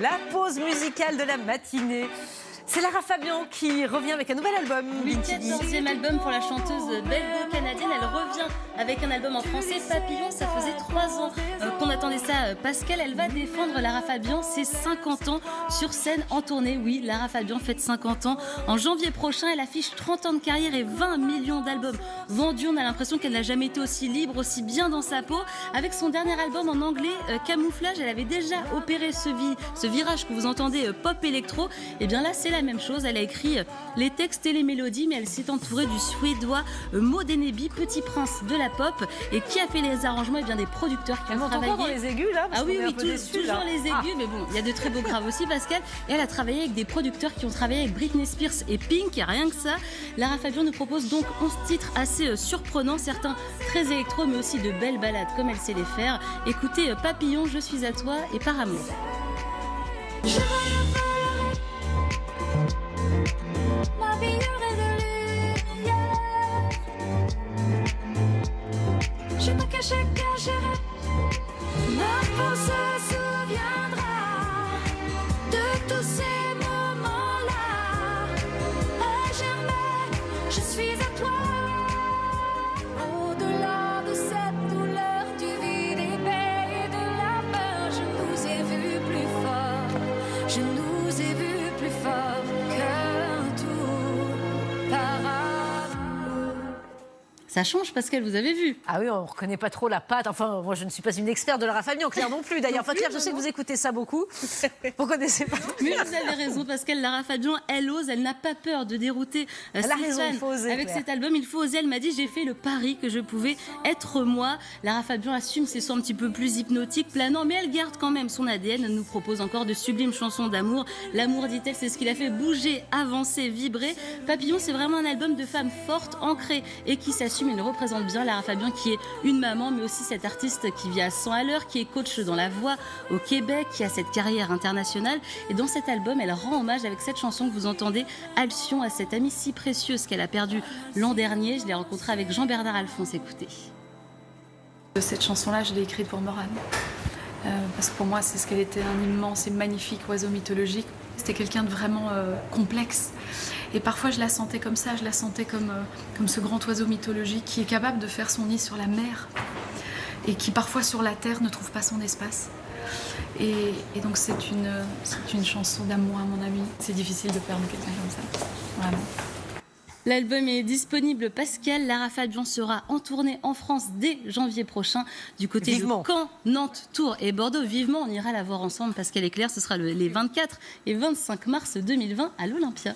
La pause musicale de la matinée. C'est Lara Fabian qui revient avec un nouvel album. Oui, 14e album pour la chanteuse belgo-canadienne. Elle revient avec un album en français, Papillon. Ça faisait 3 ans qu'on attendait ça. Pascal, elle va défendre Lara Fabian, ses 50 ans sur scène en tournée. Oui, Lara Fabian fête 50 ans. En janvier prochain, elle affiche 30 ans de carrière et 20 millions d'albums vendus. On a l'impression qu'elle n'a jamais été aussi libre, aussi bien dans sa peau. Avec son dernier album en anglais, Camouflage, elle avait déjà opéré ce virage que vous entendez pop électro. Et bien là, c'est la même chose. Elle a écrit les textes et les mélodies, mais elle s'est entourée du suédois Maud Eneby, petit prince de la pop, et qui a fait les arrangements. Et bien des producteurs qui ont travaillé. Dans les aigus là. Ah oui, toujours les aigus, mais bon, il y a de très beaux graves aussi, Pascal. Et elle a travaillé avec des producteurs qui ont travaillé avec Britney Spears et Pink, et rien que ça. Lara Fabian nous propose donc 11 titres assez surprenants, certains très électro, mais aussi de belles ballades comme elle sait les faire. Écoutez Papillon, Je suis à toi et Par amour. Ma vie aurait de lumière. Je me cacherai. Ma peau se souviendra de tous ces moments-là. À jamais, je suis à toi. Au-delà de cette douleur du vide épais et de la peur, je nous ai vus plus forts. Je nous ai vus plus forts qu'un tout par amour. Ça change, Pascal, vous avez vu. Ah oui, on ne reconnaît pas trop la patte. Enfin, moi, je ne suis pas une experte de Lara Fabian, Claire non plus. D'ailleurs, enfin, Claire, je sais que vous écoutez ça beaucoup. Vous connaissez pas. Mais vous avez raison, Pascal. Lara Fabian, elle ose, elle n'a pas peur de dérouter ses Elle a raison, fans. il faut oser, avec Claire. cet album, il faut oser. Elle m'a dit, j'ai fait le pari que je pouvais être moi. Lara Fabian assume ses sons un petit peu plus hypnotiques, planants, mais elle garde quand même son ADN. Elle nous propose encore de sublimes chansons d'amour. L'amour, dit-elle, c'est ce qui l'a fait bouger, avancer, vibrer. Papillon, c'est vraiment un album de femmes fortes, ancrées et qui s'assument. Elle représente bien Lara Fabian, qui est une maman, mais aussi cette artiste qui vit à 100 à l'heure, qui est coach dans la voix au Québec, qui a cette carrière internationale. Et dans cet album, elle rend hommage avec cette chanson que vous entendez, Alcyon, à cette amie si précieuse qu'elle a perdue l'an dernier. Je l'ai rencontrée avec Jean-Bernard Alphonse. Écoutez. Cette chanson-là, je l'ai écrite pour Morane. Parce que pour moi, c'est ce qu'elle était, un immense et magnifique oiseau mythologique. C'était quelqu'un de vraiment complexe. Et parfois, je la sentais comme ça, je la sentais comme ce grand oiseau mythologique qui est capable de faire son nid sur la mer et qui parfois sur la terre ne trouve pas son espace. Et donc c'est une chanson d'amour à mon avis. C'est difficile de perdre quelqu'un comme ça, vraiment. L'album est disponible, Pascal. Lara Fabian sera en tournée en France dès janvier prochain, du côté Vivement. de Caen, Nantes, Tours et Bordeaux. Vivement, on ira la voir ensemble, Pascal et Claire. Ce sera les 24 et 25 mars 2020 à l'Olympia.